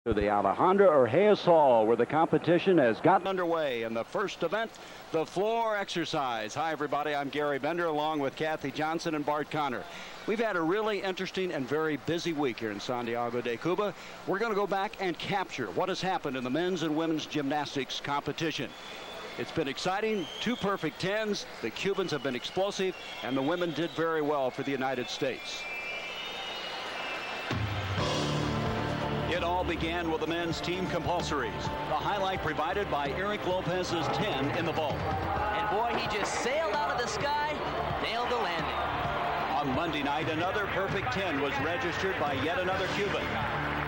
To the Alejandra Urgeas Hall, where the competition has gotten underway in the first event, the floor exercise. Hi, everybody. I'm Gary Bender, along with Kathy Johnson and Bart Connor. We've had a really interesting and very busy week here in Santiago de Cuba. We're going to go back and capture what has happened in the men's and women's gymnastics competition. It's been exciting. 2 perfect 10s. The Cubans have been explosive, and the women did very well for the United States. It all began with the men's team compulsories. The highlight provided by Eric Lopez's 10 in the vault. And boy, he just sailed out of the sky, nailed the landing. On Monday night, another perfect 10 was registered by yet another Cuban,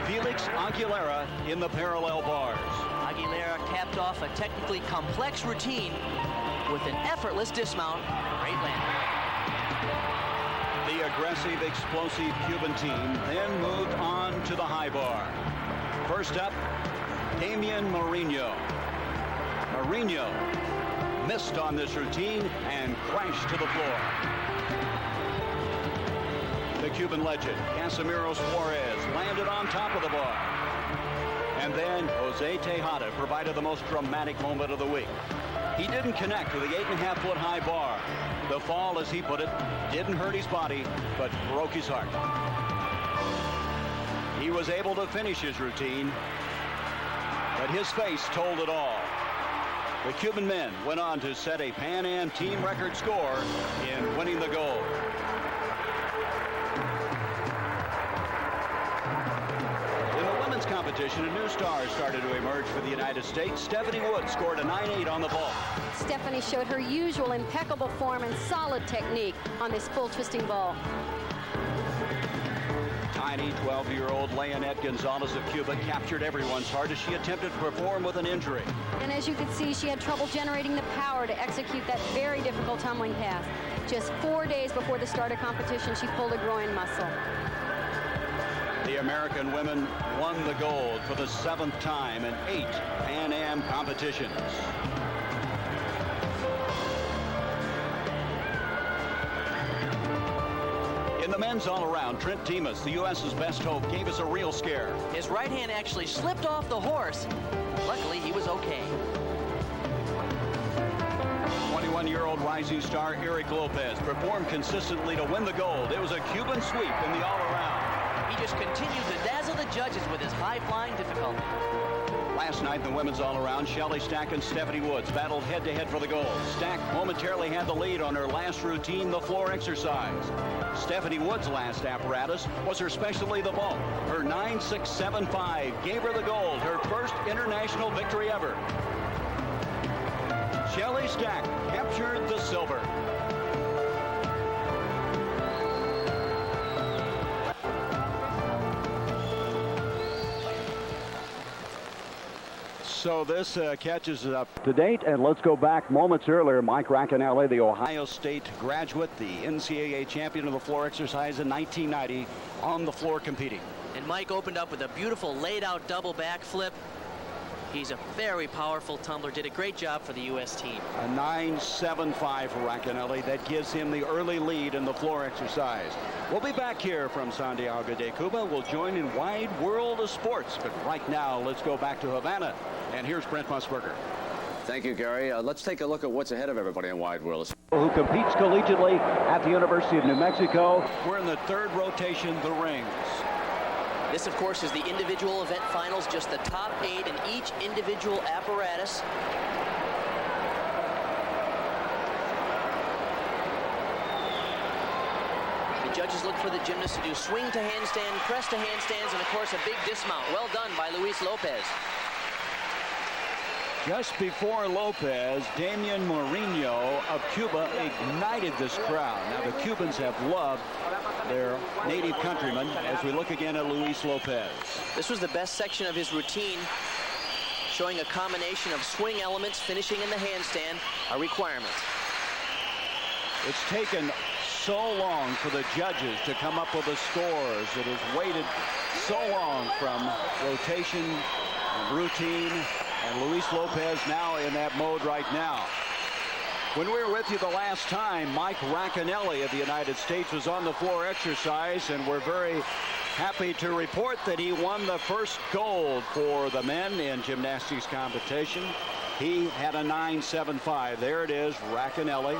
Felix Aguilera, in the parallel bars. Aguilera capped off a technically complex routine with an effortless dismount. Great landing. The aggressive, explosive Cuban team then moved on to the high bar. First up, Damian Mourinho. Mourinho missed on this routine and crashed to the floor. The Cuban legend, Casimiro Suarez, landed on top of the bar. And then Jose Tejada provided the most dramatic moment of the week. He didn't connect with the 8.5-foot high bar. The fall, as he put it, didn't hurt his body, but broke his heart. He was able to finish his routine, but his face told it all. The Cuban men went on to set a Pan Am team record score in winning the gold. Competition, a new star started to emerge for the United States. Stephanie Woods scored a 9.8 on the vault. Stephanie showed her usual impeccable form and solid technique on this full twisting vault. Tiny 12-year-old Leonette Gonzalez of Cuba captured everyone's heart as she attempted to perform with an injury. And as you could see, she had trouble generating the power to execute that very difficult tumbling pass. Just 4 days before the start of competition, she pulled a groin muscle. The American women won the gold for the 7th time in 8 Pan Am competitions. In the men's all-around, Trent Dimas, the U.S.'s best hope, gave us a real scare. His right hand actually slipped off the horse. Luckily, he was okay. 21-year-old rising star Eric Lopez performed consistently to win the gold. It was a Cuban sweep in the all-around. He just continued to dazzle the judges with his high-flying difficulty. Last night in the women's all-around, Shelley Stack and Stephanie Woods battled head-to-head for the gold. Stack momentarily had the lead on her last routine, the floor exercise. Stephanie Woods' last apparatus was her specialty, the vault. Her 9.675 gave her the gold, her first international victory ever. Shelley Stack captured the silver. So this catches us up to date, and let's go back moments earlier. Mike Racanelli, the Ohio State graduate, the NCAA champion of the floor exercise in 1990, on the floor competing. And Mike opened up with a beautiful laid-out double backflip. He's a very powerful tumbler, did a great job for the U.S. team. A 9.75 for Racanelli. That gives him the early lead in the floor exercise. We'll be back here from Santiago de Cuba. We'll join in Wide World of Sports. But right now, let's go back to Havana. And here's Brent Musburger. Thank you, Gary. Let's take a look at what's ahead of everybody in Wide World. Who competes collegiately at the University of New Mexico. We're in the 3rd rotation, the rings. This, of course, is the individual event finals, just the top 8 in each individual apparatus. The judges look for the gymnasts to do swing to handstand, press to handstands, and, of course, a big dismount. Well done by Luis Lopez. Just before Lopez, Damian Mourinho of Cuba ignited this crowd. Now, the Cubans have loved their native countrymen as we look again at Luis Lopez. This was the best section of his routine, showing a combination of swing elements, finishing in the handstand, a requirement. It's taken so long for the judges to come up with the scores. It has waited so long from rotation and routine. And Luis Lopez now in that mode right now. When we were with you the last time, Mike Racanelli of the United States was on the floor exercise, and we're very Happy to report that he won the first gold for the men in gymnastics competition. He had a 9.75. There it is, Racanelli.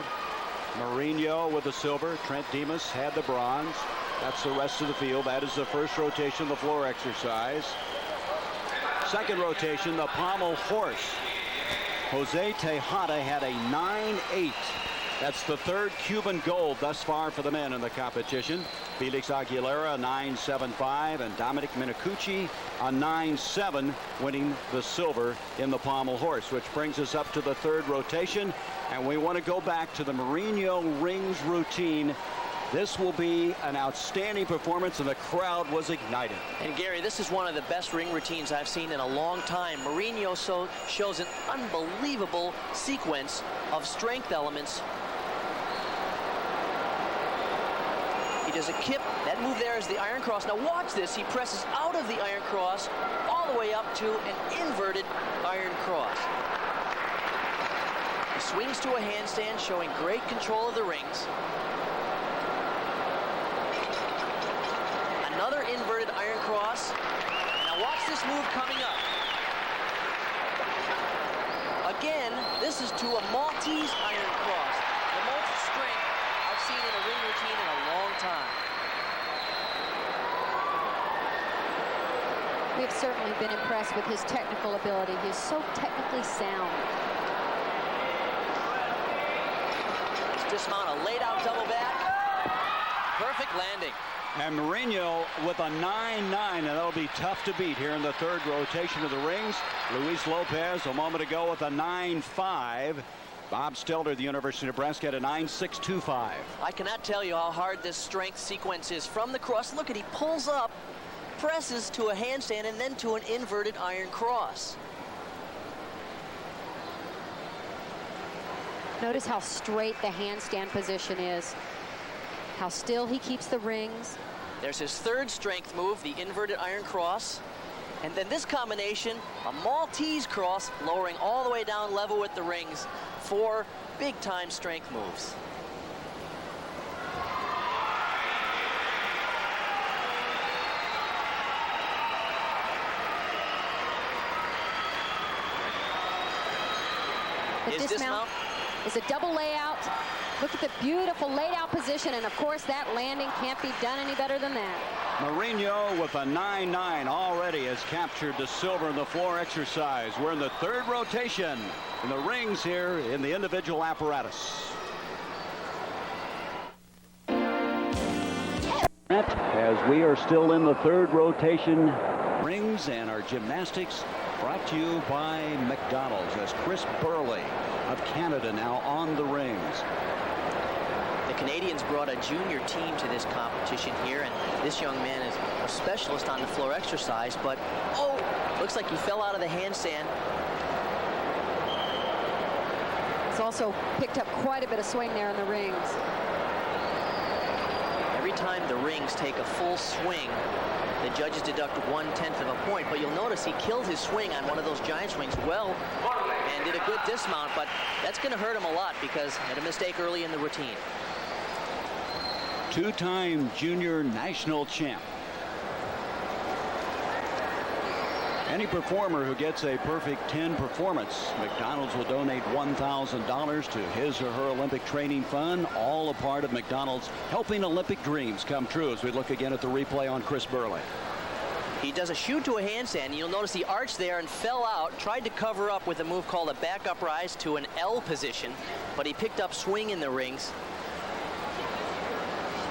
Mourinho with the silver. Trent Demas had the bronze. That's the rest of the field. That is the first rotation of the floor exercise. Second rotation, the pommel horse. Jose Tejada had a 9.8. That's the third Cuban gold thus far for the men in the competition. Felix Aguilera, a 9.75, and Dominic Minicucci, a 9.7, winning the silver in the pommel horse, which brings us up to the third rotation. And we want to go back to the Mourinho rings routine. This will be an outstanding performance, and the crowd was ignited. And Gary, this is one of the best ring routines I've seen in a long time. Mourinho shows an unbelievable sequence of strength elements. He does a kip. That move there is the iron cross. Now watch this. He presses out of the iron cross all the way up to an inverted iron cross. He swings to a handstand, showing great control of the rings. Another inverted iron cross. Now watch this move coming up. Again, this is to a Maltese iron cross. The most strength I've seen in a ring routine in a long time. We have certainly been impressed with his technical ability. He is so technically sound. Let's dismount a laid out double back. Perfect landing. And Mourinho with a 9.9, and that'll be tough to beat here in the third rotation of the rings. Luis Lopez a moment ago with a 9.5. Bob Stelter, the University of Nebraska, at a 9.625. I cannot tell you how hard this strength sequence is. From the cross, look at, he pulls up, presses to a handstand, and then to an inverted iron cross. Notice how straight the handstand position is. How still he keeps the rings. There's his third strength move, the inverted iron cross. And then this combination, a Maltese cross, lowering all the way down level with the rings. 4 big-time strength moves. The dismount is a double layout. Look at the beautiful laid out position, and of course that landing can't be done any better than that. Mourinho with a 9.9 already has captured the silver in the floor exercise. We're in the third rotation in the rings here in the individual apparatus. As we are still in the third rotation rings, and our gymnastics brought to you by McDonald's, as Chris Burley of Canada now on the rings. The Canadians brought a junior team to this competition here, and this young man is a specialist on the floor exercise, but oh, looks like he fell out of the handstand. He's also picked up quite a bit of swing there in the rings. Every time the rings take a full swing, the judges deduct 1/10 of a point, but you'll notice he killed his swing on one of those giant swings well and did a good dismount, but that's going to hurt him a lot because he had a mistake early in the routine. Two-time junior national champ. Any performer who gets a perfect 10 performance, McDonald's will donate $1,000 to his or her Olympic training fund, all a part of McDonald's helping Olympic dreams come true, as we look again at the replay on Chris Burley. He does a shoot to a handstand. You'll notice he arched there and fell out, tried to cover up with a move called a back up rise to an L position, but he picked up swing in the rings.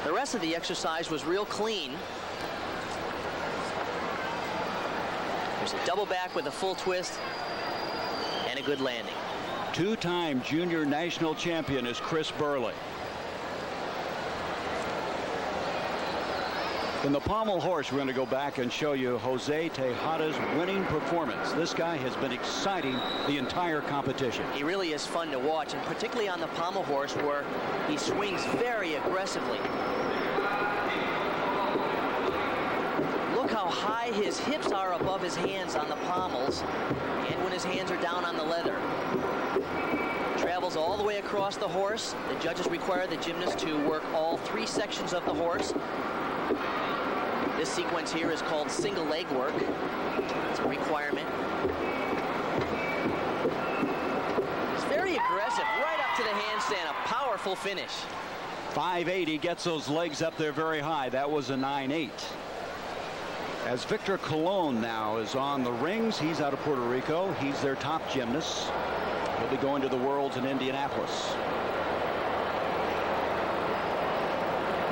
The rest of the exercise was real clean. There's a double back with a full twist and a good landing. Two-time junior national champion is Chris Burley. In the pommel horse, we're going to go back and show you Jose Tejada's winning performance. This guy has been exciting the entire competition. He really is fun to watch, and particularly on the pommel horse where he swings very aggressively. Look how high his hips are above his hands on the pommels, and when his hands are down on the leather. Travels all the way across the horse. The judges require the gymnast to work all 3 sections of the horse. This sequence here is called single leg work. It's a requirement. It's very aggressive, right up to the handstand, a powerful finish. 580 gets those legs up there very high. That was a 9-8. As Victor Colon now is on the rings, he's out of Puerto Rico. He's their top gymnast. He'll be going to the Worlds in Indianapolis.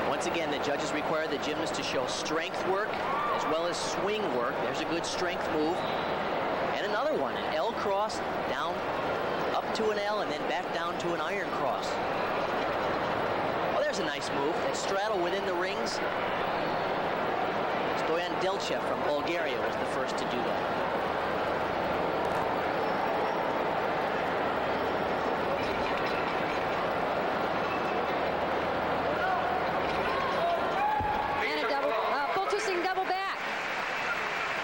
Once again, the judges require the gymnast to show strength work as well as swing work. There's a good strength move. And another one, an L cross, down, up to an L, and then back down to an iron cross. Oh, there's a nice move. That straddle within the rings. Stoyan Delchev from Bulgaria was the first to do that.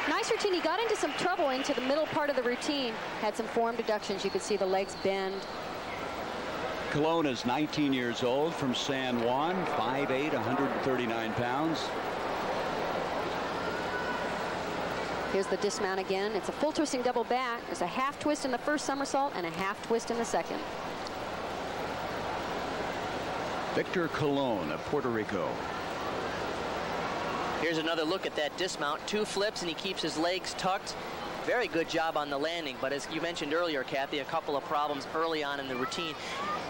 Nice routine. He got into some trouble into the middle part of the routine. Had some form deductions. You could see the legs bend. Colon is 19 years old from San Juan, 5'8", 139 pounds. Here's the dismount again. It's a full twisting double back. There's a half twist in the first somersault and a half twist in the second. Victor Colon of Puerto Rico. Here's another look at that dismount. 2 flips and he keeps his legs tucked. Very good job on the landing, but as you mentioned earlier, Kathy, a couple of problems early on in the routine.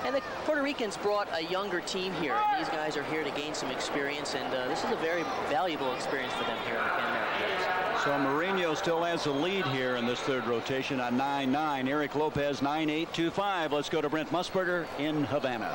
And the Puerto Ricans brought a younger team here. And these guys are here to gain some experience, and this is a very valuable experience for them here in the Pan American Games. So Mourinho still has the lead here in this third rotation on 9-9. Eric Lopez 9-8, 2-5. Let's go to Brent Musburger in Havana.